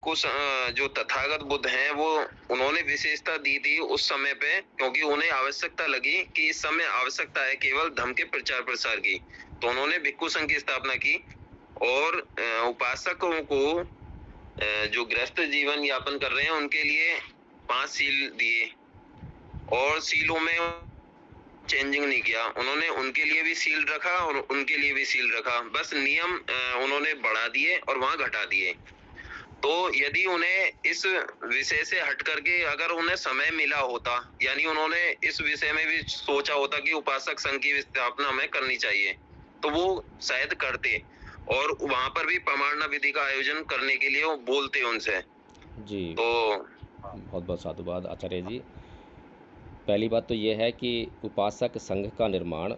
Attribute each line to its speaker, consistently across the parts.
Speaker 1: जो तथागत बुद्ध हैं वो उन्होंने विशेषता दी थी उस समय पे, क्योंकि उन्हें आवश्यकता लगी कि इस समय आवश्यकता है केवल धर्म के प्रचार प्रसार की। तो उन्होंने भिक्षु संघ की स्थापना की और उपासकों को जो गृहस्थ जीवन यापन कर रहे हैं उनके लिए 5 सील दिए और सीलों में चेंजिंग नहीं किया। उन्होंने उनके लिए भी सील रखा और उनके लिए भी सील रखा, बस नियम उन्होंने बढ़ा दिए और वहां घटा दिए। तो यदि उन्हें इस विषय से हट करके अगर उन्हें समय मिला होता, यानी उन्होंने इस विषय में भी सोचा होता कि उपासक संघ की स्थापना हमें करनी चाहिए, तो वो शायद करते और वहां पर भी प्रमाणना विधि का आयोजन करने के लिए वो बोलते उनसे।
Speaker 2: जी,
Speaker 1: तो
Speaker 2: बहुत बहुत साधुवाद आचार्य जी। पहली बात तो ये है कि उपासक संघ का निर्माण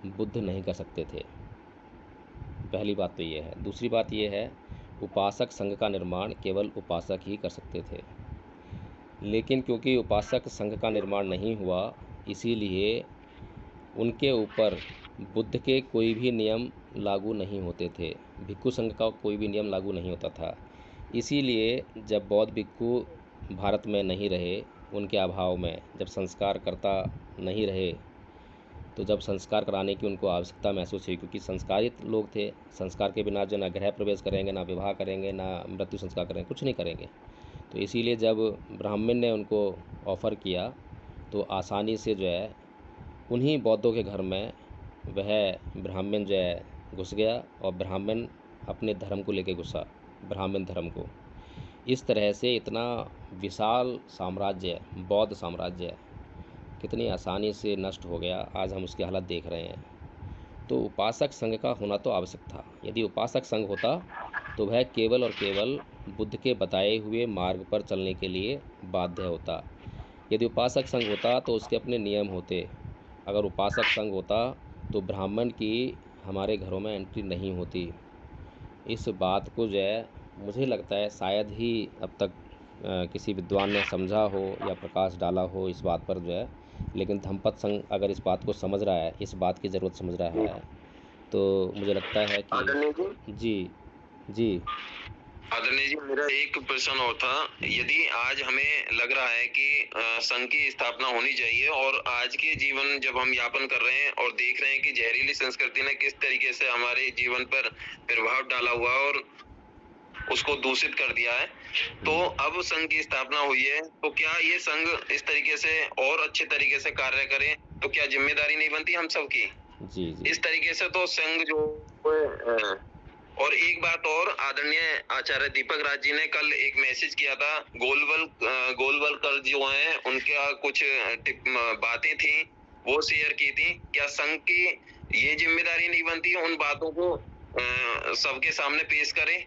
Speaker 2: बुद्ध नहीं कर सकते थे, पहली बात तो ये है। दूसरी बात ये है, उपासक संघ का निर्माण केवल उपासक ही कर सकते थे, लेकिन क्योंकि उपासक संघ का निर्माण नहीं हुआ, इसीलिए उनके ऊपर बुद्ध के कोई भी नियम लागू नहीं होते थे, भिक्षु संघ का कोई भी नियम लागू नहीं होता था। इसीलिए जब बौद्ध भिक्षु भारत में नहीं रहे, उनके अभाव में, जब संस्कारकर्ता नहीं रहे, तो जब संस्कार कराने की उनको आवश्यकता महसूस हुई, क्योंकि संस्कारित लोग थे, संस्कार के बिना जो ना गृह प्रवेश करेंगे, ना विवाह करेंगे, ना मृत्यु संस्कार करेंगे, कुछ नहीं करेंगे। तो इसीलिए जब ब्राह्मण ने उनको ऑफ़र किया तो आसानी से जो है उन्हीं बौद्धों के घर में वह ब्राह्मण जो है घुस गया और ब्राह्मण अपने धर्म को लेके घुसा, ब्राह्मण धर्म को। इस तरह से इतना विशाल साम्राज्य, बौद्ध साम्राज्य, कितनी आसानी से नष्ट हो गया, आज हम उसकी हालत देख रहे हैं। तो उपासक संघ का होना तो आवश्यक था। यदि उपासक संघ होता तो वह केवल और केवल बुद्ध के बताए हुए मार्ग पर चलने के लिए बाध्य होता। यदि उपासक संघ होता तो उसके अपने नियम होते। अगर उपासक संघ होता तो ब्राह्मण की हमारे घरों में एंट्री नहीं होती। इस बात को जो है मुझे लगता है शायद ही अब तक किसी विद्वान ने समझा हो या प्रकाश डाला हो इस बात पर जो है, लेकिन धम्मपद संघ अगर इस बात को समझ रहा है, इस बात की ज़रूरत समझ रहा है, तो मुझे लगता है कि जी
Speaker 1: आदरणीय जी, मेरा एक प्रश्न और था। यदि आज हमें लग रहा है कि संघ की स्थापना होनी चाहिए और आज के जीवन जब हम यापन कर रहे हैं और देख रहे हैं कि जहरीली संस्कृति ने किस तरीके से हमारे जीवन पर प्रभाव डाला हुआ और उसको दूषित कर दिया है, तो अब संघ की स्थापना हुई है, तो क्या ये संघ इस तरीके से और अच्छे तरीके से कार्य करे, तो क्या जिम्मेदारी नहीं बनती हम सबकी?
Speaker 2: जी
Speaker 1: इस तरीके से तो संघ जो और एक बात और, आदरणीय आचार्य दीपक राज जी ने कल एक मैसेज किया था, गोलवलकर जो हैं उनका कुछ बातें थी वो शेयर की थी। क्या संघ की ये जिम्मेदारी नहीं बनती उन बातों को सबके सामने पेश करे?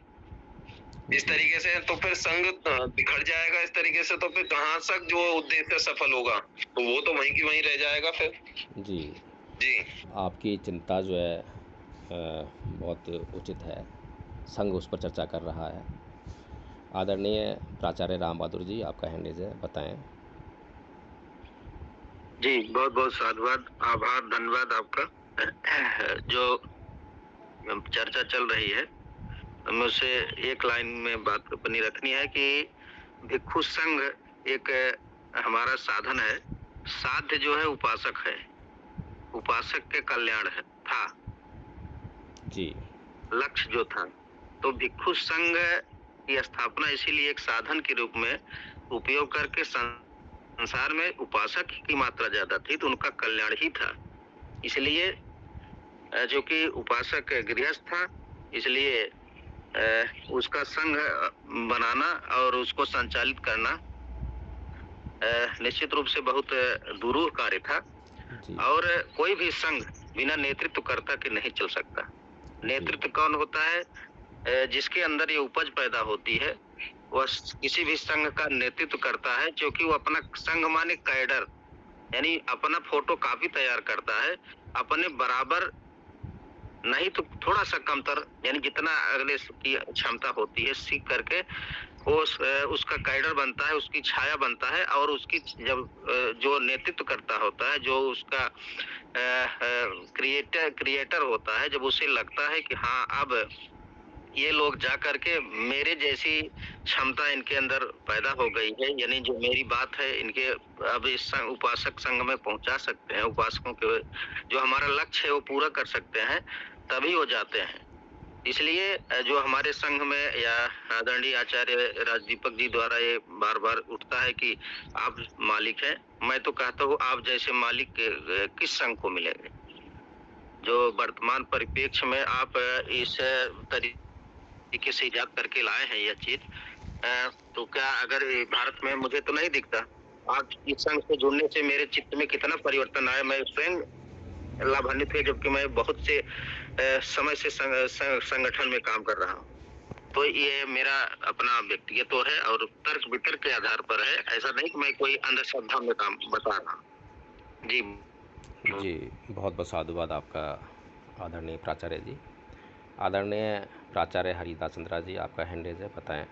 Speaker 1: इस तरीके से तो फिर संघ बिखर जाएगा, इस तरीके से तो फिर कहाँ तक जो उद्देश्य सफल होगा, तो वो तो वहीं की वहीं रह जाएगा फिर।
Speaker 2: जी
Speaker 1: जी,
Speaker 2: आपकी चिंता जो है बहुत उचित है। संघ उस पर चर्चा कर रहा है। आदरणीय प्राचार्य राम बहादुर जी, आपका हैंड रेज़ है, बताएं।
Speaker 3: जी, बहुत बहुत साधुवाद, आभार, धन्यवाद आपका। जो चर्चा चल रही है मुझसे एक लाइन में बात अपनी रखनी है कि भिक्षु संघ एक हमारा साधन है। साध्य जो है उपासक है, उपासक के कल्याण है था
Speaker 2: जी,
Speaker 3: लक्ष्य जो था। तो भिक्षु संघ की स्थापना इसीलिए एक साधन के रूप में उपयोग करके संसार में उपासक की मात्रा ज्यादा थी तो उनका कल्याण ही था। इसलिए जो कि उपासक गृहस्थ था, इसलिए उसका संघ बनाना और उसको संचालित करना निश्चित रूप से बहुत दुरूह कार्य था। और कोई भी संघ बिना नेतृत्वकर्ता के नहीं चल सकता। नेतृत्व कौन होता है? जिसके अंदर ये उपज पैदा होती है वह किसी भी संघ का नेतृत्व करता है, जो कि वो अपना संघ माने कैडर यानी अपना फोटो कॉपी तैयार करता है, अपने बराबर नहीं तो थोड़ा सा कमतर, यानी जितना अगले की क्षमता होती है सीख करके वो उसका कैडर बनता है, उसकी छाया बनता है। और उसकी जब जो नेतृत्व करता होता है, जो उसका क्रिएटर होता है, जब उसे लगता है कि हाँ अब ये लोग जा करके मेरे जैसी क्षमता इनके अंदर पैदा हो गई है, यानी जो मेरी बात है इनके अब इस उपासक संघ में पहुंचा सकते हैं, उपासकों के जो हमारा लक्ष्य है वो पूरा कर सकते हैं, तभी वो जाते हैं। इसलिए जो हमारे संघ में या आदरणीय आचार्य राजदीपक जी द्वारा ये बार बार उठता है कि आप मालिक हैं, मैं तो कहता हूँ आप जैसे मालिक किस संघ को मिलेंगे। जो वर्तमान परिप्रेक्ष्य में आप इस तरीके से इजाद करके लाए हैं यह चीज, तो क्या अगर भारत में मुझे तो नहीं दिखता। आज इस संघ से जुड़ने से मेरे चित्त में कितना परिवर्तन आया, मैं स्वयं लाभान्वित हुए, जबकि मैं बहुत से समय से संगठन में काम कर रहा हूँ। तो ये मेरा अपना व्यक्तिगत तो है और तर्क वितर्क के आधार पर है, ऐसा नहीं कि मैं कोई अंधश्रद्धा में काम बता रहा हूँ। जी
Speaker 2: बहुत बहुत साधुवाद आपका आदरणीय प्राचार्य जी। आदरणीय प्राचार्य हरिदास चंद्रा जी, आपका हैंड रेज है, बताएं।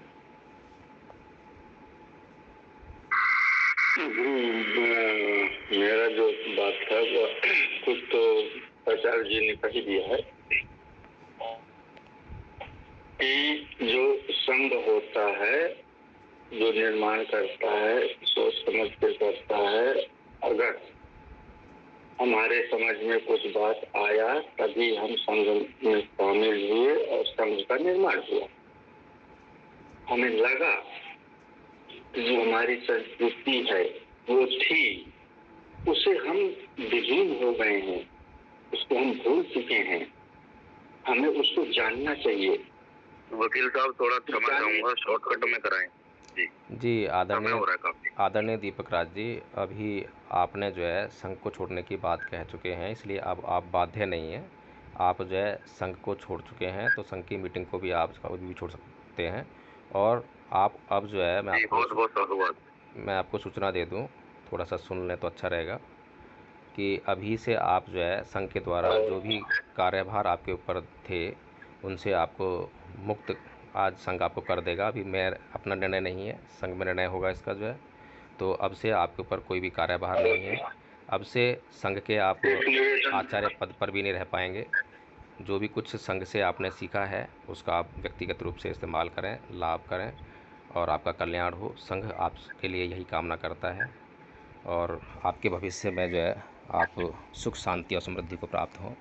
Speaker 4: मेरा जो बात था वो कुछ तो प्राचार्य जी ने कह दिया है कि जो संघ होता है, जो निर्माण करता है, सोच समझ के करता है। अगर हमारे समझ में कुछ बात आया तभी हम संघ में शामिल हुए और संघ का निर्माण हुआ। हमें लगा जो हमारी संस्कृति है वो थी, उसे हम विलीन हो गए हैं, उसको हम भूल चुके हैं, हमें उसको जानना चाहिए।
Speaker 3: वकील साहब थोड़ा क्षमा चाहूंगा, शॉर्टकट में कराएं।
Speaker 2: जी आदरणीय दीपक राज जी, अभी आपने जो है संघ को छोड़ने की बात कह चुके हैं, इसलिए अब आप बाध्य नहीं हैं। आप जो है संघ को छोड़ चुके हैं तो संघ की मीटिंग को भी आप भी छोड़ सकते हैं। और आप अब जो है मैं आपको सूचना दे दूं, थोड़ा सा सुन लें तो अच्छा रहेगा, कि अभी से आप जो है संघ के द्वारा जो भी कार्यभार आपके ऊपर थे उनसे आपको मुक्त आज संघ आपको कर देगा। अभी मैं अपना निर्णय नहीं है, संघ में निर्णय होगा इसका जो है। तो अब से आपके ऊपर कोई भी कार्यभार नहीं है। अब से संघ के आप आचार्य पद पर भी नहीं रह पाएंगे। जो भी कुछ संघ से आपने सीखा है उसका आप व्यक्तिगत रूप से इस्तेमाल करें, लाभ करें और आपका कल्याण हो। संघ आपके लिए यही कामना करता है और आपके भविष्य में जो है आप सुख शांति और समृद्धि को प्राप्त हों।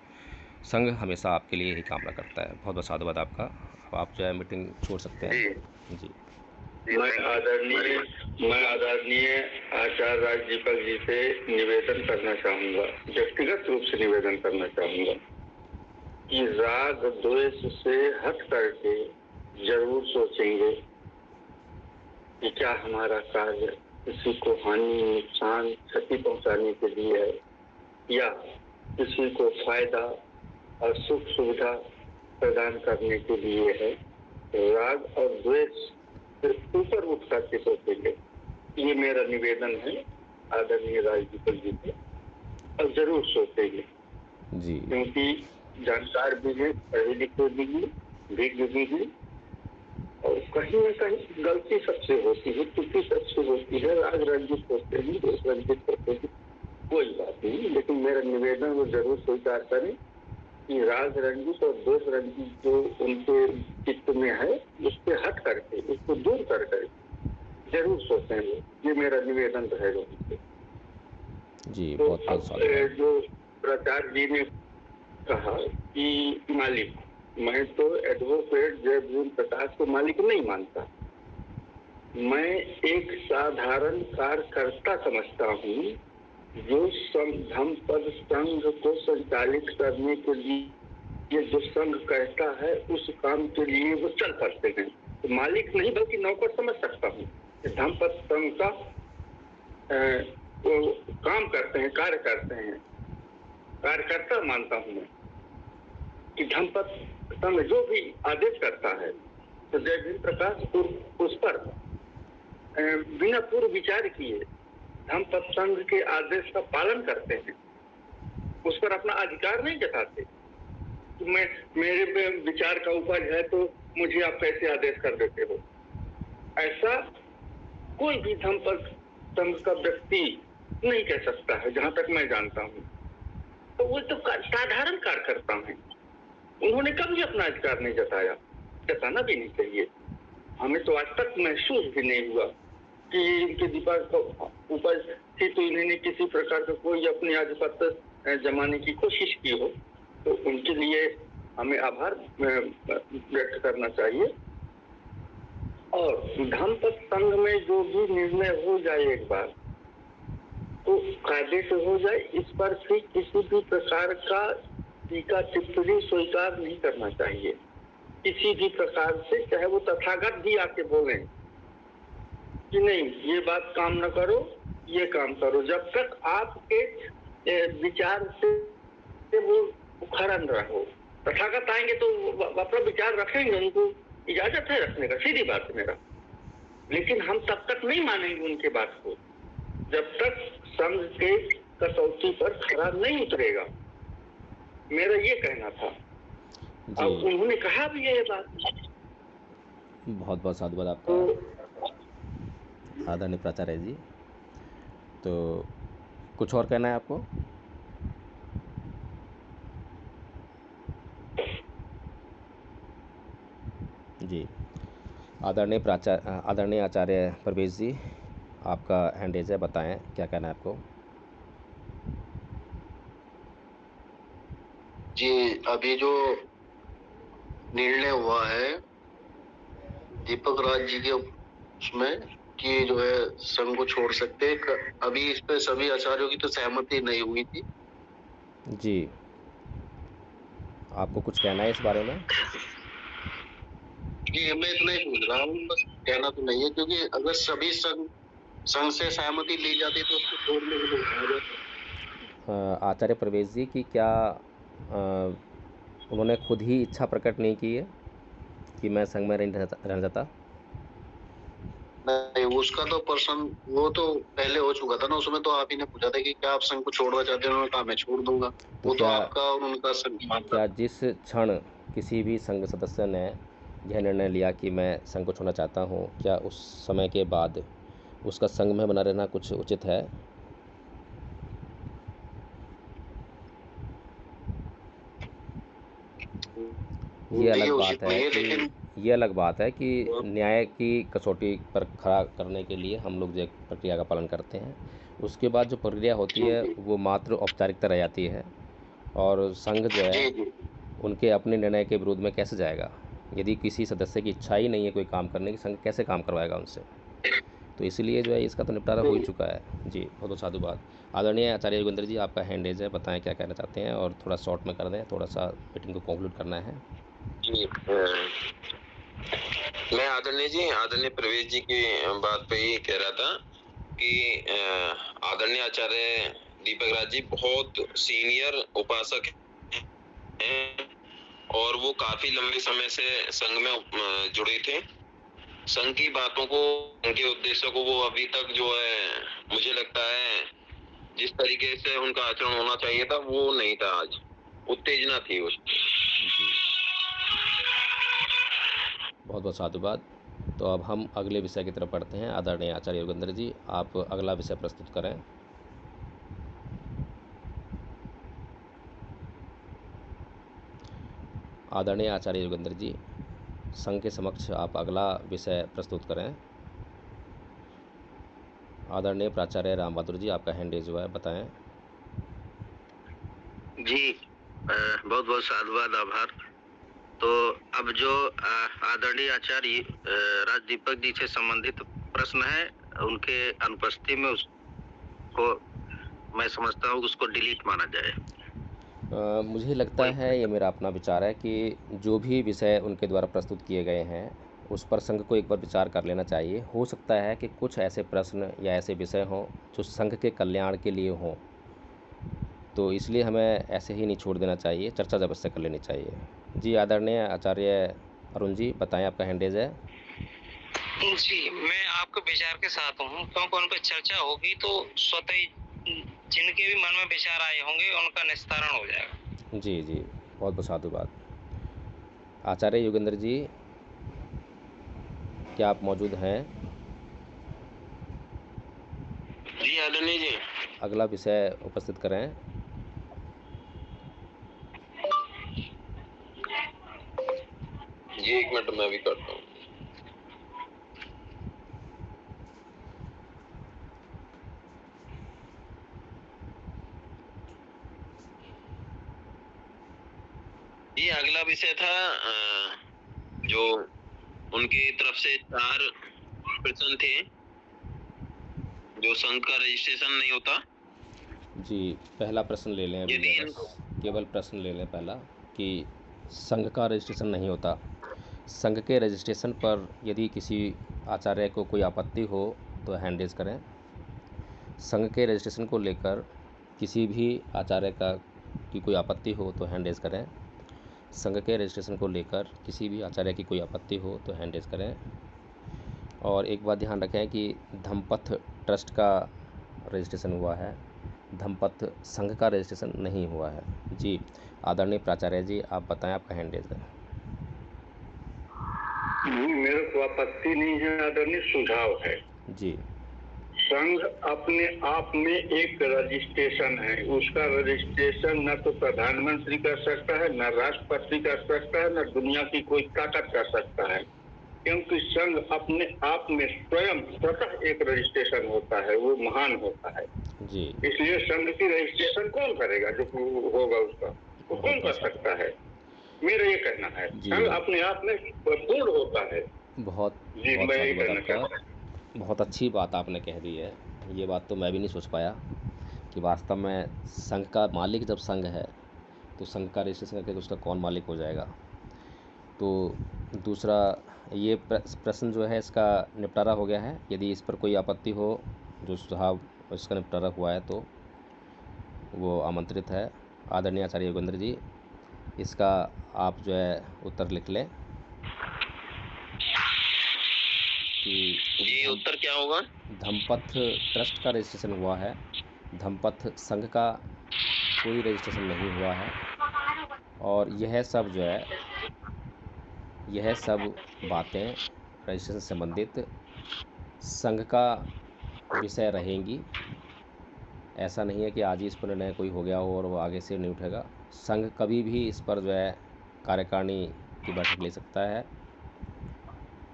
Speaker 2: संघ हमेशा आपके लिए यही कामना करता है। बहुत बहुत साधुवाद आपका। आप जो है मीटिंग छोड़ सकते हैं। जी
Speaker 4: मैं आदरणीय आचार्य राजदीपक जी से निवेदन करना चाहूँगा, व्यक्तिगत रूप से निवेदन करना चाहूँगा कि राग द्वेष से हट करके जरूर सोचेंगे कि क्या हमारा कार्य किसी को हानि, नुकसान, क्षति पहुंचाने के लिए है या किसी को फायदा और सुख सुविधा प्रदान करने के लिए है। राग और द्वेष से ऊपर उठ करके सोचेंगे, ये मेरा निवेदन है आदरणीय राजदीपक जी को, और जरूर सोचेंगे
Speaker 2: जी,
Speaker 4: क्योंकि जानकार भी है, पढ़े लिखे भी हैं, विज्ञ भी हैं, और कहीं न कहीं गलती सबसे होती है, त्रुटि सबसे होती है, राग रंजित होते हैं, दोष रंजित होते हैं, कोई बात नहीं। लेकिन मेरा निवेदन वो जरूर स्वीकार करें कि राग रंजित और दोष रंजित जो उनके चित्त में है उससे हट करके, उसको दूर कर करके जरूर सोचेंगे। ये मेरा निवेदन रहेगा उनसे।
Speaker 2: जी
Speaker 4: तो
Speaker 2: बहुत बहुत
Speaker 4: अब जो प्राचार्य जी ने कहा कि मालिक, मैं तो एडवोकेट जयभीम प्रकाश को मालिक नहीं मानता, मैं एक साधारण कार्यकर्ता समझता हूँ जो धम्मपद संघ को संचालित करने के लिए जो संघ कहता है उस काम के लिए वो चल पड़ते हैं। तो मालिक नहीं बल्कि नौकर समझ सकता हूँ। धम्मपद संघ का वो काम करते हैं, कार्य करते हैं, कार्यकर्ता मानता हूँ मैं कि धम्मपद संघ जो भी आदेश करता है तो जयभीम प्रकाश उस पर बिना पूर्व विचार किए धम्मपद संघ के आदेश का पालन करते हैं, उस पर अपना अधिकार नहीं जताते कि मेरे विचार का उपज है तो मुझे आप कैसे आदेश कर देते हो। ऐसा कोई भी धम्मपद संघ का व्यक्ति नहीं कह सकता है, जहां तक मैं जानता हूँ। तो वो तो साधारण कार्यकर्ता हैं, उन्होंने कभी अपना अधिकार नहीं जताया। जताना भी नहीं चाहिए। हमें तो आज तक महसूस भी नहीं हुआ कि इनके दीपक का उपस्थित तो इन्होंने किसी प्रकार का कोई अपनी आधिपत्य जमाने की कोशिश की हो, तो उनके लिए हमें आभार व्यक्त करना चाहिए। और धम्मपद संघ में जो भी निर्णय हो जाए एक बार, तो कायदे से हो जाए। इस पर फिर किसी भी प्रकार का टीका टिप्पणी स्वीकार नहीं करना चाहिए किसी भी प्रकार से, चाहे वो तथागत भी आके बोले कि नहीं ये बात काम न करो, ये काम करो। जब तक आपके विचार से वो खड़ा न रहो, तथागत आएंगे तो अपना विचार रखेंगे, उनको इजाजत है रखने का, सीधी बात है मेरा। लेकिन हम तब तक नहीं मानेंगे उनके बात को जब तक संघ के कसौटी पर खरा नहीं उतरेगा। मेरा ये कहना था और उन्होंने कहा भी है ये बात।
Speaker 2: बहुत बहुत साधुवाद आपका आदरणीय प्राचार्य जी। तो कुछ और कहना है आपको? जी, आदरणीय आचार्य प्रवेश जी, आपका हैंड रेज है, बताएं क्या कहना है आपको?
Speaker 5: जी, अभी जो निर्णय हुआ है दीपक राज जी के उसमें कि जो है संघ को छोड़ सकते हैं, अभी इस पे सभी आचार्यों की तो सहमति नहीं हुई थी।
Speaker 2: जी, आपको कुछ कहना है इस बारे में?
Speaker 5: जी, मैं इतना ही पूछ रहा हूँ, बस कहना तो नहीं है, क्योंकि अगर सभी संघ से सहमति ली जाती तो उसको छोड़ने के लिए उठाया जाता।
Speaker 2: आचार्य प्रवेश जी की क्या उन्होंने खुद ही इच्छा प्रकट नहीं की है कि मैं संघ में रहना चाहता?
Speaker 5: नहीं, उसका तो पर्सन वो तो पहले हो चुका था ना, उसमें तो आप ही ने पूछा था कि क्या आप संघ को छोड़ना चाहते हैं, उन्होंने कहा मैं छोड़ दूंगा।
Speaker 2: तो
Speaker 5: वो तो आपका और उनका सम्मान था।
Speaker 2: क्या जिस क्षण किसी भी संघ सदस्य ने यह निर्णय लिया कि मैं संघ को छोड़ना चाहता हूँ, क्या उस समय के बाद उसका संघ में बना रहना कुछ उचित है? ये अलग बात है कि न्याय की कसौटी पर खड़ा करने के लिए हम लोग जो प्रक्रिया का पालन करते हैं, उसके बाद जो प्रक्रिया होती है वो मात्र औपचारिकता रह जाती है, और संघ जो है उनके अपने निर्णय के विरोध में कैसे जाएगा? यदि किसी सदस्य की इच्छा ही नहीं है कोई काम करने की, संघ कैसे काम करवाएगा उनसे? तो इसलिए जो है इसका तो निपटारा हो ही चुका है। जी, बहुत बहुत साधुवाद। आदरणीय आचार्य योगेंद्र जी, आपका हैंड रेज है, बताएं क्या कहना चाहते हैं, और थोड़ा शॉर्ट में कर दें, थोड़ा सा मीटिंग को कंक्लूड करना है।
Speaker 1: जी, मैं आदरणीय प्रवेश जी की बात पे ही कह रहा था कि आदरणीय आचार्य दीपक राज जी बहुत सीनियर उपासक हैं और वो काफी लंबे समय से संघ में जुड़े थे। संघ की बातों को, उनके उद्देश्यों को वो अभी तक जो है, मुझे लगता है जिस तरीके से उनका आचरण होना चाहिए था वो नहीं था। आज उत्तेजना थी उस।
Speaker 2: बहुत बहुत साधुवाद। तो अब हम अगले विषय की तरफ बढ़ते हैं। आदरणीय आचार्य योगेंद्र जी, आप अगला विषय प्रस्तुत करें। आदरणीय आचार्य योगेंद्र जी, संघ के समक्ष आप अगला विषय प्रस्तुत करें। आदरणीय प्राचार्य राम बहादुर जी, आपका हैंड रेज हुआ है, बताएं।
Speaker 3: जी, बहुत बहुत साधुवाद, आभार। तो अब जो आदरणीय आचार्य राज दीपक जी से संबंधित प्रश्न है, उनके अनुपस्थिति में उसको मैं समझता हूँ उसको डिलीट माना जाए।
Speaker 2: मुझे लगता है, ये मेरा अपना विचार है, कि जो भी विषय उनके द्वारा प्रस्तुत किए गए हैं उस पर संघ को एक बार विचार कर लेना चाहिए। हो सकता है कि कुछ ऐसे प्रश्न या ऐसे विषय हों जो संघ के कल्याण के लिए हों, तो इसलिए हमें ऐसे ही नहीं छोड़ देना चाहिए, चर्चा अवश्य कर लेनी चाहिए। जी, आदरणीय आचार्य अरुण जी, बताएं, आपका हैंड रेज है।
Speaker 6: जी, मैं आपके विचार के साथ हूँ, क्योंकि उन पर चर्चा होगी तो स्वतः ही जिनके भी मन में विचार आए होंगे उनका निस्तारण हो जाएगा।
Speaker 2: जी जी, बहुत बहुत साधुवाद। आचार्य योगेंद्र जी, क्या आप मौजूद हैं?
Speaker 1: जी आदरणीय जी,
Speaker 2: अगला विषय उपस्थित करें।
Speaker 1: जी 1 मिनट मैं भी करता हूँ। ये अगला विषय था जो उनकी तरफ से 4 प्रश्न थे जो संघ का रजिस्ट्रेशन नहीं होता।
Speaker 2: जी पहला प्रश्न ले लें अभी,
Speaker 1: यदि
Speaker 2: बस केवल प्रश्न ले लें पहला कि संघ का रजिस्ट्रेशन नहीं होता। संघ के रजिस्ट्रेशन पर यदि किसी आचार्य को कोई आपत्ति हो तो हैंड रेज करें। संघ के रजिस्ट्रेशन को लेकर किसी भी आचार्य की कोई आपत्ति हो तो हैंड रेज करें। संघ के रजिस्ट्रेशन को लेकर किसी भी आचार्य की कोई आपत्ति हो तो हैंड रेज करें। और एक बात ध्यान रखें कि धम्मपथ ट्रस्ट का रजिस्ट्रेशन हुआ है, धम्मपथ संघ का रजिस्ट्रेशन नहीं हुआ है। जी आदरणीय प्राचार्य जी, आप बताएं, आपका हैंड रेज है।
Speaker 4: मेरे को आपत्ति नहीं है आदरणीय, सुझाव है।
Speaker 2: जी
Speaker 4: संघ अपने आप में एक रजिस्ट्रेशन है, उसका रजिस्ट्रेशन न तो प्रधानमंत्री कर सकता है, न राष्ट्रपति कर सकता है, न दुनिया की कोई ताकत कर सकता है, क्योंकि संघ अपने आप में स्वयं स्वतः एक रजिस्ट्रेशन होता है, वो महान होता है।
Speaker 2: जी
Speaker 4: इसलिए संघ की रजिस्ट्रेशन कौन करेगा? जो होगा उसका वो कौन कर सकता है? मेरा ये कहना है, संघ अपने आप में पूर्ण होता है।
Speaker 2: बहुत
Speaker 4: जी
Speaker 2: बहुत
Speaker 4: मैं ये
Speaker 2: साधुवाद
Speaker 4: कहना
Speaker 2: आपका,
Speaker 4: चाहता हूँ।
Speaker 2: बहुत अच्छी बात आपने कह दी है। ये बात तो मैं भी नहीं सोच पाया कि वास्तव में संघ का मालिक जब संघ है तो संघ का रजिस्ट्रेशन करके उसका कौन मालिक हो जाएगा। तो दूसरा ये प्रश्न जो है इसका निपटारा हो गया है। यदि इस पर कोई आपत्ति हो, जो सुझाव इसका निपटारा हुआ है, तो वो आमंत्रित है। आदरणीय आचार्य योगेंद्र जी, इसका आप जो है उत्तर लिख लें कि
Speaker 1: जी उत्तर क्या होगा?
Speaker 2: धम्मपथ ट्रस्ट का रजिस्ट्रेशन हुआ है, धम्मपथ संघ का कोई रजिस्ट्रेशन नहीं हुआ है। और यह सब जो है, यह सब बातें रजिस्ट्रेशन से संबंधित संघ का विषय रहेंगी। ऐसा नहीं है कि आज ही इस पर निर्णय कोई हो गया हो और वो आगे से नहीं उठेगा। संघ कभी भी इस पर जो है कार्यकारिणी की बैठक ले सकता है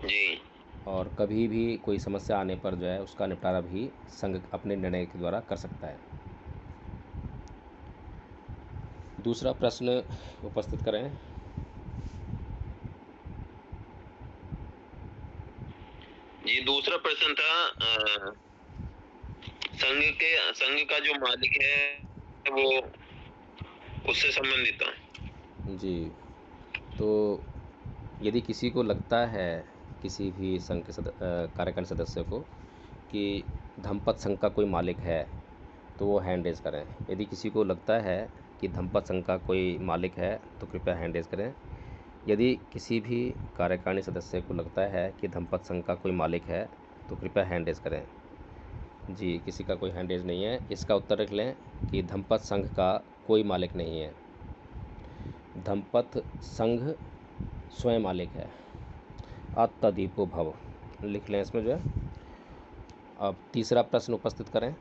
Speaker 1: जी
Speaker 2: और कभी भी कोई समस्या आने पर जो है उसका निपटारा भी संघ अपने निर्णय के द्वारा कर सकता है। दूसरा प्रश्न उपस्थित करें।
Speaker 1: जी दूसरा प्रश्न था संघ का जो मालिक है वो उससे संबंधित था।
Speaker 2: जी तो यदि किसी को लगता है, किसी भी संघ के कार्यकारिणी सदस्य को, कि धम्मपथ संघ का कोई मालिक है तो वो हैंड रेज करें। यदि किसी को लगता है कि धम्मपथ संघ का कोई मालिक है तो कृपया हैंड रेज करें। यदि किसी भी कार्यकारिणी सदस्य को लगता है कि धम्मपथ संघ का कोई मालिक है तो कृपया हैंड रेज करें। जी किसी का कोई हैंड रेज नहीं है। इसका उत्तर रख लें कि धम्मपथ संघ का कोई मालिक नहीं है, धम्मपथ संघ स्वयं मालिक है। अतदीपो भव लिख लें इसमें जो है। अब तीसरा प्रश्न उपस्थित करें।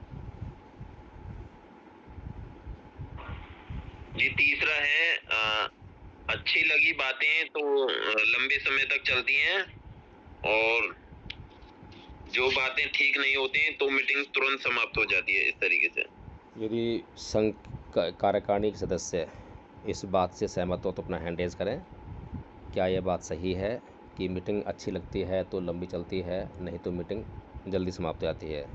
Speaker 1: जी तीसरा है अच्छी लगी बातें तो लंबे समय तक चलती हैं और जो बातें ठीक नहीं होती तो मीटिंग तुरंत समाप्त हो जाती है, इस तरीके से।
Speaker 2: यदि संघ कार्यकारिणी के सदस्य इस बात से सहमत हो तो अपना हैंड रेज करें। क्या यह बात सही है कि मीटिंग अच्छी लगती है तो लंबी चलती है, नहीं तो मीटिंग जल्दी समाप्त हो जाती है?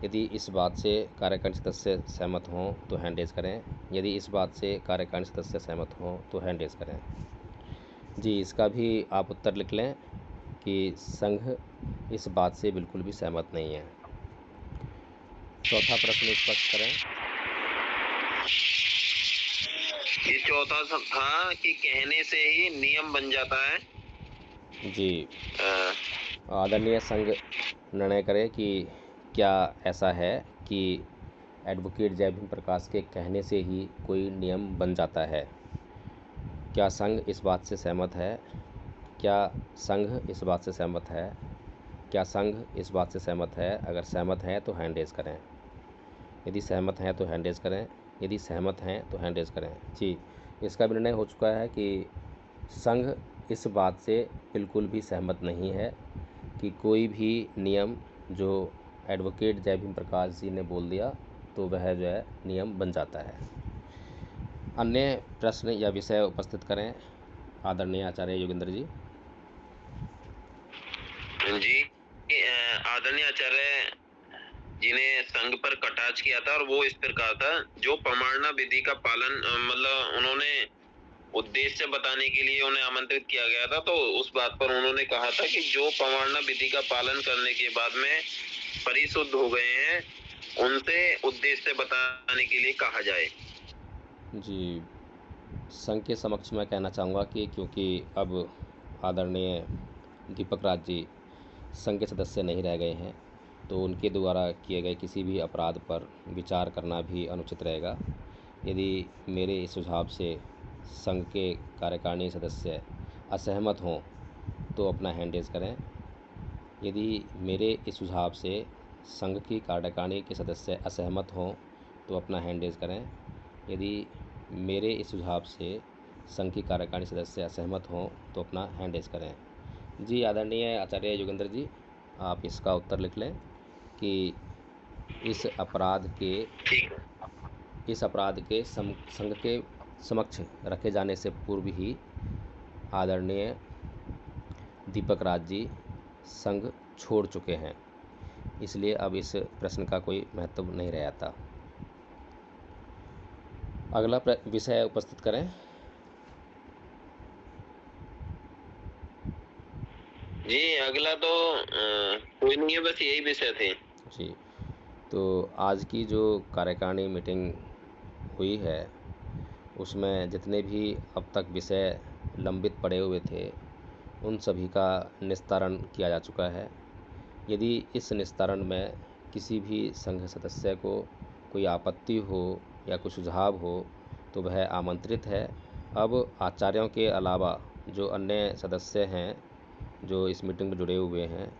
Speaker 2: यदि इस बात से कार्यकारिणी सदस्य सहमत हों तो हैंड रेज करें। यदि इस बात से कार्यकारिणी सदस्य सहमत हों तो हैंड रेज करें। जी इसका भी आप उत्तर लिख लें कि संघ इस बात से बिल्कुल भी सहमत नहीं है। चौथा प्रश्न स्पष्ट करें।
Speaker 1: ये चौथा था कि कहने से ही नियम बन जाता है।
Speaker 2: जी आदरणीय संघ निर्णय करे कि क्या ऐसा है कि एडवोकेट जय भीम प्रकाश के कहने से ही कोई नियम बन जाता है। क्या संघ इस बात से सहमत है? क्या संघ इस बात से सहमत है? क्या संघ इस बात से सहमत है? अगर सहमत है तो हैंड रेज करें। यदि सहमत हैं तो हैंड रेज करें। यदि सहमत हैं तो हैंड रेज करें। जी इसका भी निर्णय हो चुका है कि संघ इस बात से बिल्कुल भी सहमत नहीं है कि कोई भी नियम जो एडवोकेट जय भीम प्रकाश जी ने बोल दिया तो वह जो है नियम बन जाता है। अन्य प्रश्न या विषय उपस्थित करें आदरणीय आचार्य योगेंद्र जी।
Speaker 1: जी, आदरणीय आचार्य जी ने संघ पर कटाक्ष किया था और वो इस प्रकार था, जो प्रमाणना विधि का पालन मतलब उन्होंने उद्देश्य बताने के लिए उन्हें आमंत्रित किया गया था, तो उस बात पर उन्होंने कहा था कि जो प्रमाणना विधि का पालन करने के बाद में परिशुद्ध हो गए हैं उनसे उद्देश्य बताने के लिए कहा जाए।
Speaker 2: जी, संघ के समक्ष मैं कहना चाहूँगा कि क्योंकि अब आदरणीय दीपक राज जी संघ के सदस्य नहीं रह गए हैं तो उनके द्वारा किए गए किसी भी अपराध पर विचार करना भी अनुचित रहेगा। यदि मेरे इस सुझाव से संघ के कार्यकारिणी सदस्य असहमत हों तो अपना हैंड रेज करें। यदि मेरे इस सुझाव से संघ की कार्यकारिणी के सदस्य असहमत हों तो अपना हैंड रेज करें। यदि मेरे इस सुझाव से संघ की कार्यकारिणी सदस्य असहमत हों तो अपना हैंड रेज करें। जी आदरणीय आचार्य योगेंद्र जी, आप इसका उत्तर लिख लें कि इस अपराध के संघ के समक्ष रखे जाने से पूर्व ही आदरणीय दीपक राज जी संघ छोड़ चुके हैं, इसलिए अब इस प्रश्न का कोई महत्व नहीं रह जाता। अगला विषय उपस्थित करें।
Speaker 1: जी, अगला तो कोई नहीं है, बस यही विषय थे।
Speaker 2: जी, तो आज की जो कार्यकारिणी मीटिंग हुई है उसमें जितने भी अब तक विषय लंबित पड़े हुए थे उन सभी का निस्तारण किया जा चुका है। यदि इस निस्तारण में किसी भी संघ सदस्य को कोई आपत्ति हो या कोई सुझाव हो तो वह आमंत्रित है। अब आचार्यों के अलावा जो अन्य सदस्य हैं जो इस मीटिंग में जुड़े हुए हैं,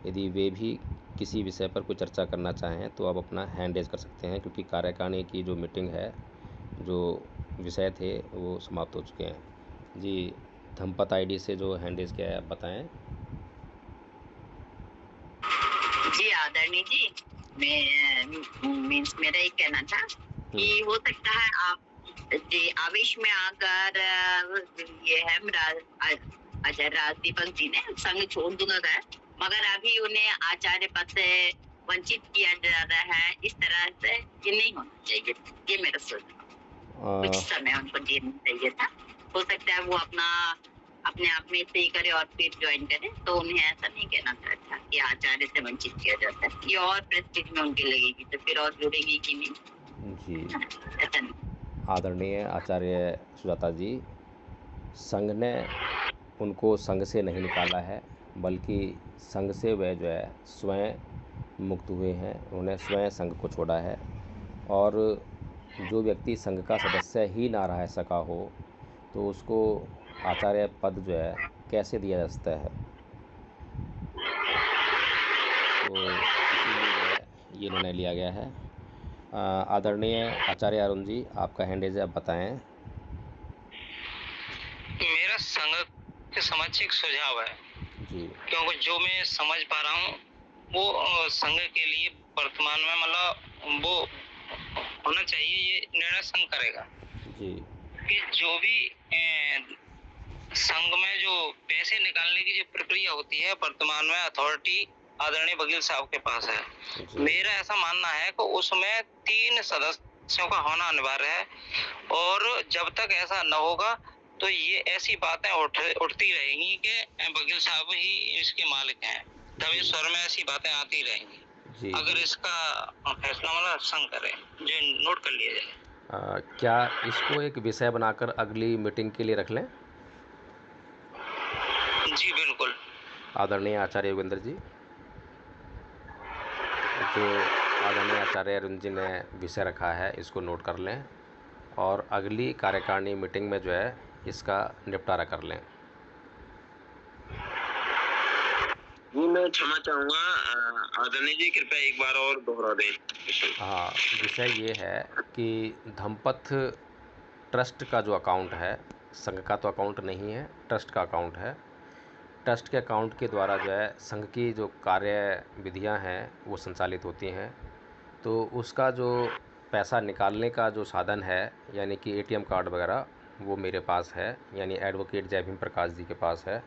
Speaker 2: यदि वे भी किसी विषय पर कोई चर्चा करना चाहें तो आप अपना हैंड रेज कर सकते हैं, क्योंकि कार्यकारिणी की जो मीटिंग है, जो विषय थे वो समाप्त हो चुके हैं। जी, धमपत आईडी से जो हैंड रेज किया है आप बताएं।
Speaker 7: जी आदरणीय जी, मेरा एक कहना था कि हो सकता है आप जी आवेश में आकर ये है आचार्य राज दीपक जी ने संघ छोड़ दूंगा गए, मगर अभी उन्हें आचार्य पद से वंचित किया जा रहा है। इस तरह से ये नहीं होना चाहिए, ये मेरा सोच। कुछ समय उनको देना चाहिए था। हो सकता है वो अपने आप में सही करे और फिर ज्वाइन करे, तो उन्हें ऐसा नहीं कहना था कि आचार्य से वंचित किया जाता है। ये और प्रेस्टीज में उनकी लगेगी तो फिर और जुड़ेगी कि नहीं।
Speaker 2: जी आदरणीय आचार्य सुजाता जी, संघ ने उनको संघ से नहीं निकाला है, बल्कि संघ से वह जो है स्वयं मुक्त हुए हैं। उन्होंने स्वयं संघ को छोड़ा है। और जो व्यक्ति संघ का सदस्य ही ना रह सका हो तो उसको आचार्य पद जो है कैसे दिया जा सकता है। तो इसीलिए ये निर्णय लिया गया है। आदरणीय आचार्य अरुण जी, आपका हैंड रेज आप बताएं।
Speaker 6: मेरा संघ के समक्ष एक सुझाव है
Speaker 2: जी,
Speaker 6: क्योंकि जो मैं समझ पा रहा हूँ वो संघ के लिए वर्तमान में मतलब वो होना चाहिए, ये निर्णय संघ करेगा
Speaker 2: जी,
Speaker 6: कि जो भी संघ में जो पैसे निकालने की जो प्रक्रिया होती है वर्तमान में अथॉरिटी आदरणीय वकील साहब के पास है। मेरा ऐसा मानना है कि उसमें 3 सदस्यों का होना अनिवार्य है, और जब तक ऐसा न होगा तो ये ऐसी बातें उठती रहेंगी कि वकील साहब ही इसके मालिक हैं, तभी स्वर में ऐसी बातें आती रहेंगी। अगर इसका फैसला मतलब संघ करे, जो नोट कर लिया जाए।
Speaker 2: क्या इसको एक विषय बनाकर अगली मीटिंग के लिए रख लें?
Speaker 6: जी बिल्कुल।
Speaker 2: आदरणीय आचार्य योगेंद्र जी, जो आदरणीय आचार्य अरुण जी ने विषय रखा है इसको नोट कर लें और अगली कार्यकारिणी मीटिंग में जो है इसका निपटारा कर लें।
Speaker 1: जी, मैं क्षमा चाहूँगा आदरणीय जी, कृपया एक बार और दोहरा दें।
Speaker 2: हाँ, विषय ये है कि धमपत ट्रस्ट का जो अकाउंट है संघ का तो अकाउंट नहीं है, ट्रस्ट का अकाउंट है। ट्रस्ट के अकाउंट के द्वारा जो है संघ की जो कार्य विधियाँ हैं वो संचालित होती हैं। तो उसका जो पैसा निकालने का जो साधन है यानी कि एटीएम कार्ड वगैरह वो मेरे पास है, यानी एडवोकेट जय भीम प्रकाश जी के पास है।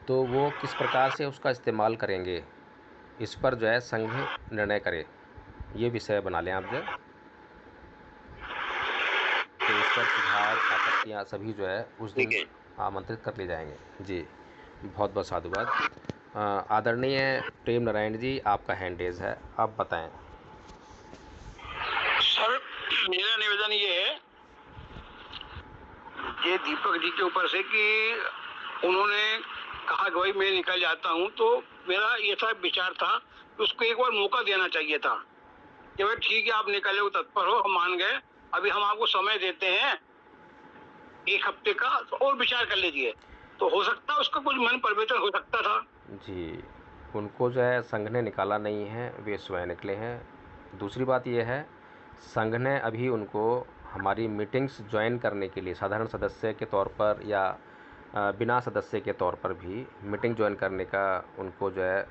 Speaker 2: तो वो किस प्रकार से उसका इस्तेमाल करेंगे इस पर जो है संघ निर्णय करे, ये विषय बना लें आप जो। तो इस पर सुझाव आपत्तियाँ सभी जो है उस दिन आमंत्रित कर ले जाएंगे। जी बहुत बहुत साधुवाद। आदरणीय प्रेम नारायण जी, आपका हैंड रेज है, आप बताएं।
Speaker 8: सर मेरा निवेदन ये है ये दीपक जी के ऊपर से कि उन्होंने कहा कि भाई मैं निकल जाता हूँ, तो मेरा ये था विचार था कि उसको एक बार मौका देना चाहिए था कि भाई ठीक है आप निकले हो, तत्पर हो, हम मान गए, अभी हम आपको समय देते हैं 1 हफ्ते का, तो और विचार कर लीजिए, तो हो सकता है उसका कुछ मन परिवर्तन हो सकता था।
Speaker 2: जी उनको जो है संघ ने निकाला नहीं है, वे स्वयं निकले हैं। दूसरी बात यह है संघ ने अभी उनको हमारी मीटिंग्स ज्वाइन करने के लिए साधारण सदस्य के तौर पर या बिना सदस्य के तौर पर भी मीटिंग ज्वाइन करने का उनको जो है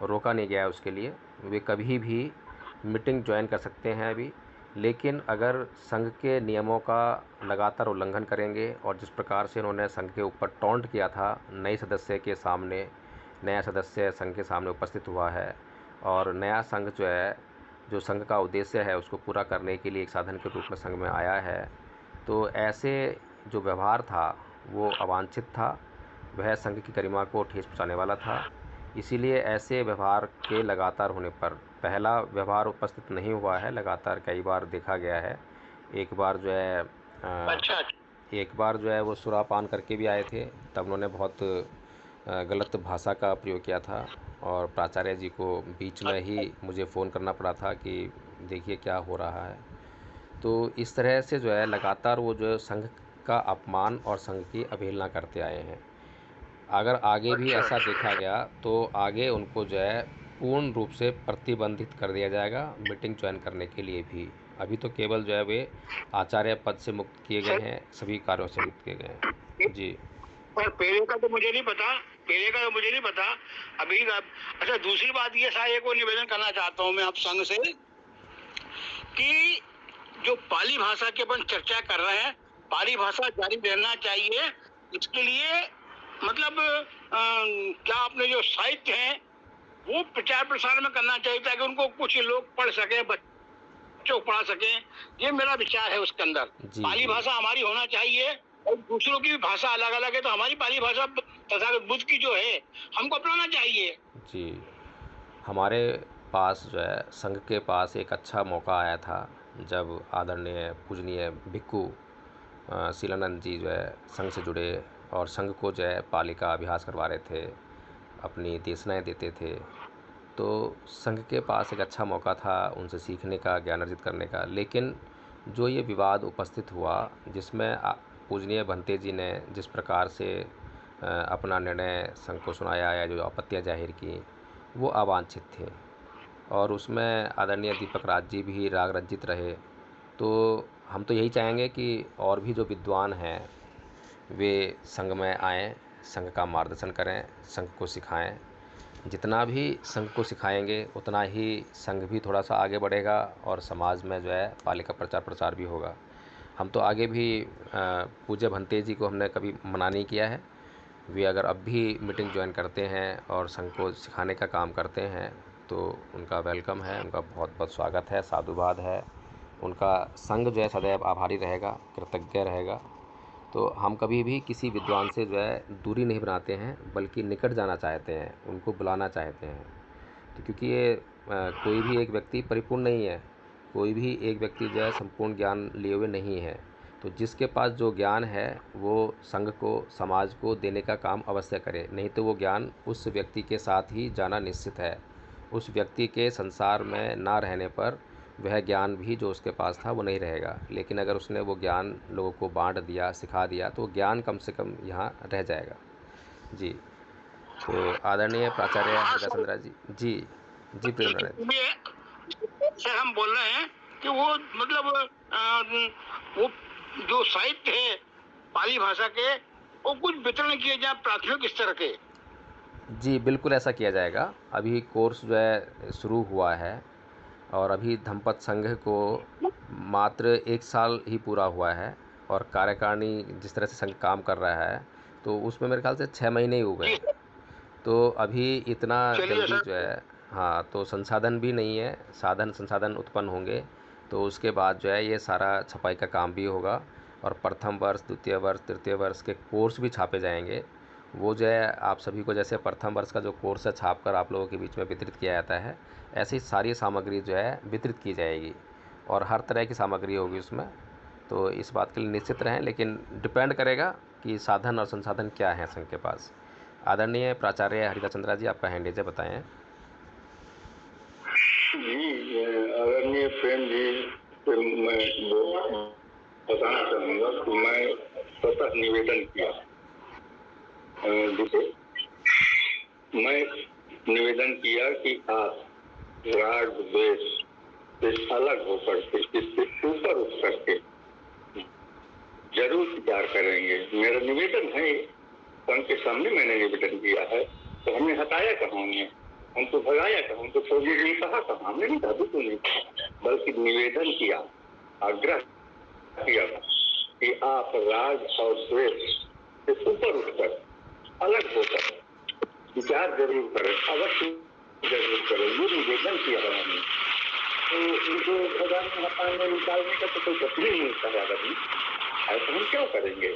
Speaker 2: रोका नहीं गया है। उसके लिए वे कभी भी मीटिंग ज्वाइन कर सकते हैं अभी, लेकिन अगर संघ के नियमों का लगातार उल्लंघन करेंगे और जिस प्रकार से उन्होंने संघ के ऊपर टॉन्ट किया था नए सदस्य के सामने, नया सदस्य संघ के सामने उपस्थित हुआ है और नया संघ जो है जो संघ का उद्देश्य है उसको पूरा करने के लिए एक साधन के रूप में संघ में आया है, तो ऐसे जो व्यवहार था वो अवांछित था, वह संघ की गरिमा को ठेस पहुँचाने वाला था। इसीलिए ऐसे व्यवहार के लगातार होने पर, पहला व्यवहार उपस्थित नहीं हुआ है, लगातार कई बार देखा गया है। एक बार जो है एक बार जो है वो सुरापान करके भी आए थे, तब उन्होंने बहुत गलत भाषा का प्रयोग किया था और प्राचार्य जी को बीच में ही मुझे फ़ोन करना पड़ा था कि देखिए क्या हो रहा है। तो इस तरह से जो है लगातार वो जो संघ का अपमान और संघ की अवहेलना करते आए हैं। अगर आगे भी ऐसा देखा गया तो आगे उनको जो है पूर्ण रूप से प्रतिबंधित कर दिया जाएगा मीटिंग ज्वाइन करने के लिए भी। अभी तो केवल जो है वे आचार्य पद से मुक्त किए गए हैं, सभी कार्यों से मुक्त किए गए हैं। जी
Speaker 8: पर पहले का तो मुझे नहीं पता, अभी अच्छा दूसरी बात ये साहब को निवेदन करना चाहता हूँ मैं आप संघ से कि जो पाली भाषा की अपन चर्चा कर रहे हैं, पाली भाषा जारी रहना चाहिए। इसके लिए मतलब क्या आपने जो साहित्य है वो प्रचार प्रसार में करना चाहिए ताकि उनको कुछ लोग पढ़ सके, बच्चों को पढ़ा सके। ये मेरा विचार है उसके अंदर। पाली भाषा हमारी होना चाहिए और दूसरों की भी भाषा अलग अलग है, तो हमारी पाली भाषा तथागत बुद्ध की जो है हमको अपनाना चाहिए।
Speaker 2: जी हमारे पास जो है संघ के पास एक अच्छा मौका आया था जब आदरणीय पूजनीय भिक्खु शीलानंद जी जो है संघ से जुड़े और संघ को जो है पाली का अभ्यास करवा रहे थे, अपनी देशनाएँ देते थे। तो संघ के पास एक अच्छा मौका था उनसे सीखने का, ज्ञान अर्जित करने का। लेकिन जो ये विवाद उपस्थित हुआ जिसमें पूजनीय भंते जी ने जिस प्रकार से अपना निर्णय संघ को सुनाया या जो आपत्तियाँ जाहिर की वो अवांछित थे और उसमें आदरणीय दीपक राज जी भी राग रंजित रहे। तो हम तो यही चाहेंगे कि और भी जो विद्वान हैं वे संघ में आएँ, संघ का मार्गदर्शन करें, संघ को सिखाएं। जितना भी संघ को सिखाएंगे उतना ही संघ भी थोड़ा सा आगे बढ़ेगा और समाज में जो है पाली का प्रचार प्रसार भी होगा। हम तो आगे भी पूज्य भंते जी को हमने कभी मना नहीं किया है, वे अगर अब भी मीटिंग ज्वाइन करते हैं और संघ को सिखाने का काम करते हैं तो उनका वेलकम है, उनका बहुत बहुत स्वागत है, साधुवाद है। उनका संघ जो है सदैव आभारी रहेगा, कृतज्ञ रहेगा। तो हम कभी भी किसी विद्वान से जो है दूरी नहीं बनाते हैं बल्कि निकट जाना चाहते हैं, उनको बुलाना चाहते हैं। तो क्योंकि ये कोई भी एक व्यक्ति परिपूर्ण नहीं है, कोई भी एक व्यक्ति जो है संपूर्ण ज्ञान लिए हुए नहीं है। तो जिसके पास जो ज्ञान है वो संघ को, समाज को देने का काम अवश्य करे, नहीं तो वो ज्ञान उस व्यक्ति के साथ ही जाना निश्चित है। उस व्यक्ति के संसार में ना रहने पर वह ज्ञान भी जो उसके पास था वो नहीं रहेगा। लेकिन अगर उसने वो ज्ञान लोगों को बांट दिया, सिखा दिया, तो ज्ञान कम से कम यहाँ रह जाएगा। जी तो आदरणीय प्राचार्य हरदासंद्रा जी, जी प्रेम
Speaker 8: सर हम बोल रहे हैं कि वो मतलब वो जो साहित्य है पाली भाषा के वो कुछ वितरण किए जाए प्राथमिक स्तर के।
Speaker 2: जी बिल्कुल ऐसा किया जाएगा। अभी कोर्स जो है शुरू हुआ है और अभी धम्मपद संघ को मात्र 1 साल ही पूरा हुआ है और कार्यकारिणी जिस तरह से संघ काम कर रहा है तो उसमें मेरे ख्याल से 6 महीने ही हुए हैं। तो अभी इतना
Speaker 8: चलिए
Speaker 2: जल्दी
Speaker 8: सर।
Speaker 2: जो है, हाँ, तो संसाधन भी नहीं है, संसाधन उत्पन्न होंगे तो उसके बाद जो है ये सारा छपाई का काम भी होगा और प्रथम वर्ष, द्वितीय वर्ष, तृतीय वर्ष के कोर्स भी छापे जाएंगे। वो जो है आप सभी को जैसे प्रथम वर्ष का जो कोर्स है छाप कर आप लोगों के बीच में वितरित किया जाता है, ऐसी सारी सामग्री जो है वितरित की जाएगी और हर तरह की सामग्री होगी उसमें। तो इस बात के लिए निश्चित रहें, लेकिन डिपेंड करेगा कि साधन और संसाधन क्या हैं संघ के पास। आदरणीय प्राचार्य हरिदास चंद्रा जी, आपका हैंड है, बताएं।
Speaker 4: जी आदरणीय प्रेम जी, मैं बताना चाहूँगा कि मैं स्वतः निवेदन किया। दूसरे मैं निवेदन किया कि आप राग द्वेष से अलग होकर के, इससे ऊपर उठ करके जरूर विचार करेंगे। मेरा निवेदन है, संघ के सामने मैंने निवेदन किया है। तो हमने हटाया कहाँ, हम तो भगाया कहाँ, हम तो छोड़ने के लिए कहा कहाँ, हमने नहीं कहा, बिल्कुल नहीं कहा, बल्कि निवेदन किया, आग्रह किया कि आप राग और द्वेष से ऊपर उठकर, अलग होकर विचार जरूर करें, अवश्य जरूर करें। ये निवेदन किया है हमने। तो इनको भगवान में हटाने निकालने का तो कोई गति नहीं मिलता है। अगर ऐसा हम क्यों करेंगे?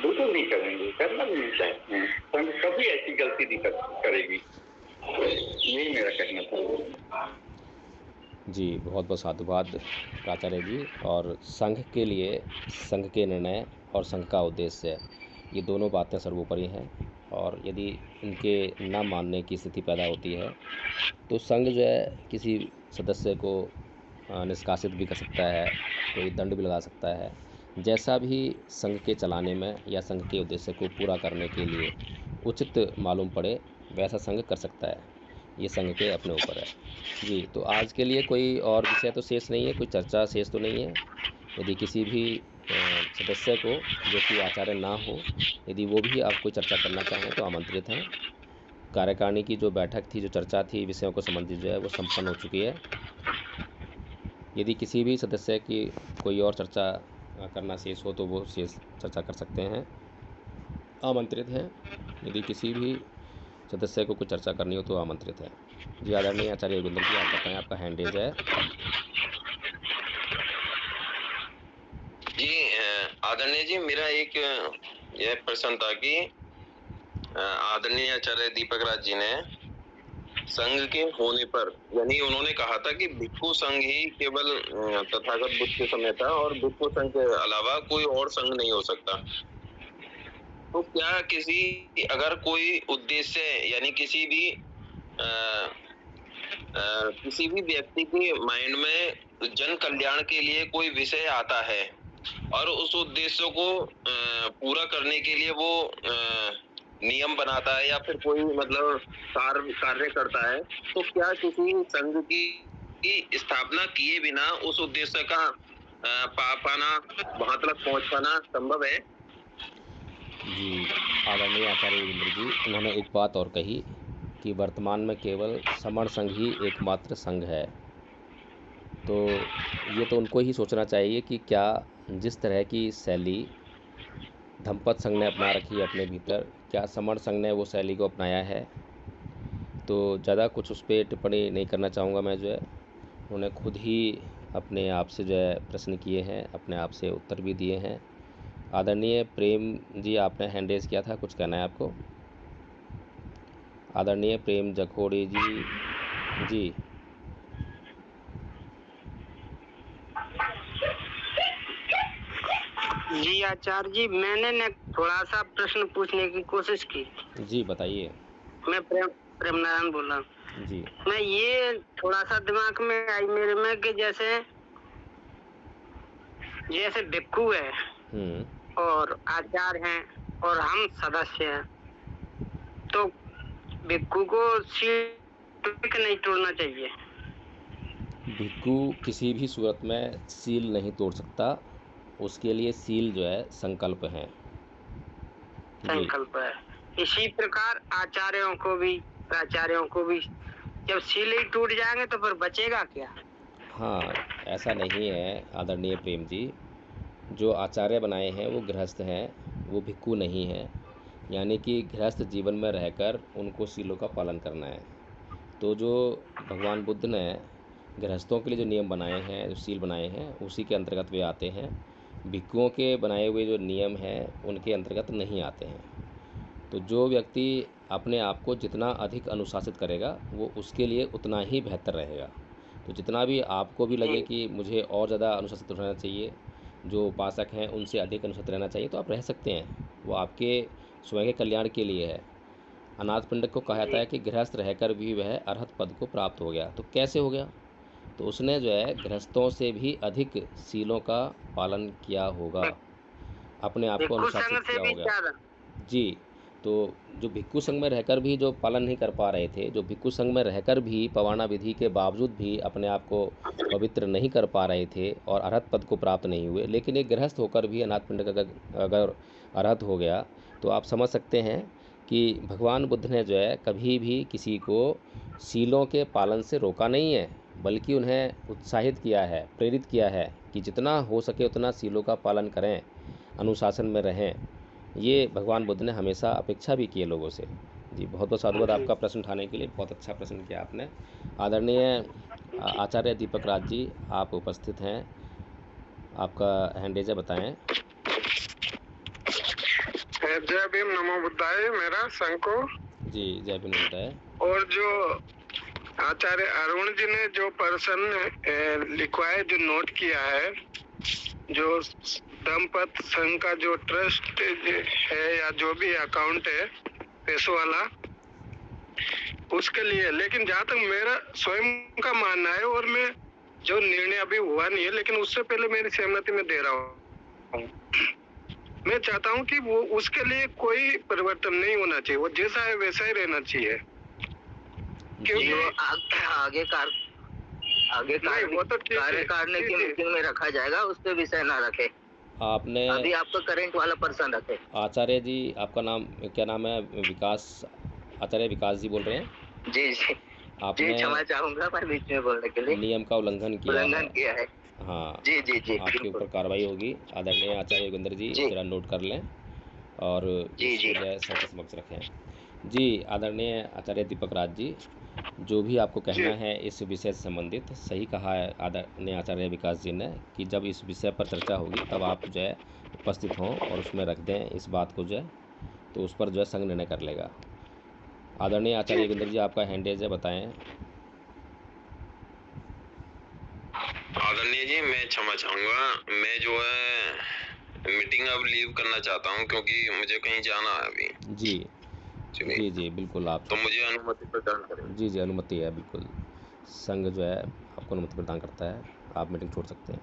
Speaker 4: बिल्कुल नहीं करेंगे, करना भी नहीं चाहते हैं। संघ कभी ऐसी गलती नहीं करेगी, यही मेरा कहना था।
Speaker 2: जी बहुत बहुत साधुवाद प्राचार्य जी। और संघ के लिए संघ के निर्णय और संघ का उद्देश्य, ये दोनों बातें सर्वोपरि हैं और यदि इनके न मानने की स्थिति पैदा होती है तो संघ जो है किसी सदस्य को निष्कासित भी कर सकता है, कोई दंड भी लगा सकता है। जैसा भी संघ के चलाने में या संघ के उद्देश्य को पूरा करने के लिए उचित मालूम पड़े वैसा संघ कर सकता है। ये संघ के अपने ऊपर है। जी, तो आज के लिए कोई और विषय तो शेष नहीं है, कोई चर्चा शेष तो नहीं है। यदि किसी भी सदस्य को जो कि आचार्य ना हो, यदि वो भी आप कोई चर्चा करना चाहें तो आमंत्रित हैं। कार्यकारिणी की जो बैठक थी, जो चर्चा थी विषयों को संबंधित जो है वो संपन्न हो चुकी है। यदि किसी भी सदस्य की कोई और चर्चा करना शेष हो तो वो शेष चर्चा कर सकते हैं, आमंत्रित हैं। यदि किसी भी सदस्य को कुछ चर्चा करनी हो तो आमंत्रित है। जी आदरणीय आचार्य योगेंद्र जी, आप बताएं, आपका हैंड रेज है।
Speaker 1: जी आदरणीय जी, मेरा एक यह प्रश्न था कि आदरणीय आचार्य दीपक राज जी ने संघ के होने पर, यानी उन्होंने कहा था कि भिक्षु संघ ही केवल तथागत बुद्ध के समय था और भिक्षु संघ के अलावा कोई और संघ नहीं हो सकता। तो क्या अगर कोई उद्देश्य, यानी किसी भी व्यक्ति के माइंड में जन कल्याण के लिए कोई विषय आता है और उस उद्देश्य को पूरा करने के लिए वो नियम बनाता है या फिर कोई मतलब कार्य करता है, तो क्या किसी संघ की स्थापना किए बिना उस उद्देश्य का पाना, वहां तक पहुंच पाना संभव है?
Speaker 2: जी आदरणीय आचार्य योगेंद्र जी, उन्होंने एक बात और कही कि वर्तमान में केवल समण संघ ही एकमात्र संघ है। तो ये तो उनको ही सोचना चाहिए कि क्या जिस तरह की शैली धम्मपद संघ ने अपना रखी है अपने भीतर, क्या समण संघ ने वो शैली को अपनाया है। तो ज़्यादा कुछ उस पर टिप्पणी नहीं करना चाहूँगा मैं। जो है उन्होंने खुद ही अपने आप से जो है प्रश्न किए हैं, अपने आप से उत्तर भी दिए हैं। आदरणीय प्रेम जी, आपने हैंड रेज किया था, कुछ कहना है आपको? आदरणीय प्रेम जखोड़ी जी। जी
Speaker 9: जी आचार्य जी, मैंने न थोड़ा सा प्रश्न पूछने की कोशिश की।
Speaker 2: जी बताइए।
Speaker 9: मैं प्रेम नारायण बोल रहा हूँ
Speaker 2: जी।
Speaker 9: मैं ये थोड़ा सा दिमाग में आई मेरे में कि जैसे भिक्षु है और आचार्य हैं और हम सदस्य हैं, तो भिक्षु को सील नहीं तोड़ना चाहिए।
Speaker 2: भिक्षु किसी भी सूरत में सील नहीं तोड़ सकता। उसके लिए सील जो है संकल्प है। जी
Speaker 9: संकल्प है। इसी प्रकार आचार्यों को भी, प्राचार्यों को भी जब सील ही टूट जाएंगे तो फिर बचेगा क्या?
Speaker 2: हाँ, ऐसा नहीं है आदरणीय प्रेम जी। जो आचार्य बनाए हैं वो गृहस्थ हैं, वो भिक्खु नहीं है। यानी कि गृहस्थ जीवन में रहकर उनको सीलों का पालन करना है। तो जो भगवान बुद्ध ने गृहस्थों के लिए जो नियम बनाए हैं, जो सील बनाए हैं, उसी के अंतर्गत वे आते हैं। भिक्खुओं के बनाए हुए जो नियम हैं उनके अंतर्गत नहीं आते हैं। तो जो व्यक्ति अपने आप को जितना अधिक अनुशासित करेगा वो उसके लिए उतना ही बेहतर रहेगा। तो जितना भी आपको भी लगे कि मुझे और ज़्यादा अनुशासित रहना चाहिए, जो उपासक हैं उनसे अधिक अनुशासित रहना चाहिए, तो आप रह सकते हैं। वो आपके स्वयं के कल्याण के लिए है। अनाथ पिंडक को कहा जाता है कि गृहस्थ रहकर भी वह अरहत पद को प्राप्त हो गया। तो कैसे हो गया? तो उसने जो है गृहस्थों से भी अधिक सीलों का पालन किया होगा, अपने आप को
Speaker 9: भिक्खु
Speaker 2: अनुशासित
Speaker 9: संघ से
Speaker 2: किया
Speaker 9: भी
Speaker 2: होगा।
Speaker 9: ज्यादा।
Speaker 2: जी, तो जो भिक्खु संघ में रहकर भी जो पालन नहीं कर पा रहे थे, जो भिक्खु संघ में रहकर भी पवाना विधि के बावजूद भी अपने आप को पवित्र नहीं कर पा रहे थे और अरहत पद को प्राप्त नहीं हुए, लेकिन एक गृहस्थ होकर भी अनाथ पिंडक अगर अरहत हो गया, तो आप समझ सकते हैं कि भगवान बुद्ध ने जो है कभी भी किसी को सीलों के पालन से रोका नहीं है, बल्कि उन्हें उत्साहित किया है, प्रेरित किया है कि जितना हो सके उतना सीलों का पालन करें, अनुशासन में रहें। ये भगवान बुद्ध ने हमेशा अपेक्षा भी की है लोगों से। जी, बहुत बहुत साधुवाद आपका प्रश्न उठाने के लिए। बहुत अच्छा प्रश्न किया आपने। आदरणीय आचार्य दीपक राज जी, आप उपस्थित हैं, आपका हैंड रेज है, बताएं।
Speaker 10: जय भीम, नमो बुद्धाय। मेरा शंको
Speaker 2: जी, जय भीम बुद्धाय।
Speaker 10: और जो आचार्य अरुण जी ने जो प्रश्न लिखवाए, जो नोट किया है, जो दंपत संघ का जो ट्रस्ट है या जो भी अकाउंट है पैसों वाला, उसके लिए, लेकिन जहाँ तक मेरा स्वयं का मानना है, और मैं जो निर्णय अभी हुआ नहीं है, लेकिन उससे पहले मेरी सहमति में दे रहा हूँ। मैं चाहता हूँ कि वो उसके लिए कोई परिवर्तन नहीं होना चाहिए, वो जैसा है वैसा ही रहना चाहिए। क्योंकि
Speaker 3: आगे कार्यकारिणी की मीटिंग में रखा जाएगा, उस पे विषय ना रखे।
Speaker 2: आपने
Speaker 3: अभी आपका करंट वाला पर्सन रखे।
Speaker 2: आचार्य जी, आपका नाम क्या नाम है? विकास, आचार्य विकास जी बोल रहे हैं?
Speaker 3: जी जी,
Speaker 2: आपने
Speaker 3: क्षमा चाहूंगा मैं बीच में बोलने के लिए।
Speaker 2: नियम का उल्लंघन किया है। हाँ
Speaker 3: जी जी जी,
Speaker 2: आपके ऊपर कार्रवाई होगी। आदरणीय आचार्य योगेंद्र जी जरा नोट कर लें और सबके समक्ष रखें। जी, आदरणीय आचार्य दीपक राज जी, जो भी आपको कहना है इस विषय से संबंधित, सही कहा है आदरणीय आचार्य विकास जी ने कि जब इस विषय पर चर्चा होगी तब आप जो है उपस्थित हों और उसमें रख दें इस बात को, जो है तो उस पर जो है संघ निर्णय कर लेगा। आदरणीय आचार्य योगेंद्र जी, आपका हैंड रेज है, बताएं।
Speaker 1: आदरणीय जी, मैं क्षमा चाहूंगा, मैं जो है मीटिंग अब लीव करना चाहता हूं क्योंकि मुझे कहीं जाना है अभी।
Speaker 2: जी जी जी, बिल्कुल। आप
Speaker 1: तो मुझे अनुमति प्रदान करें।
Speaker 2: जी जी, अनुमति है, बिल्कुल। संघ जो है आपको अनुमति प्रदान करता है, आप मीटिंग छोड़ सकते हैं।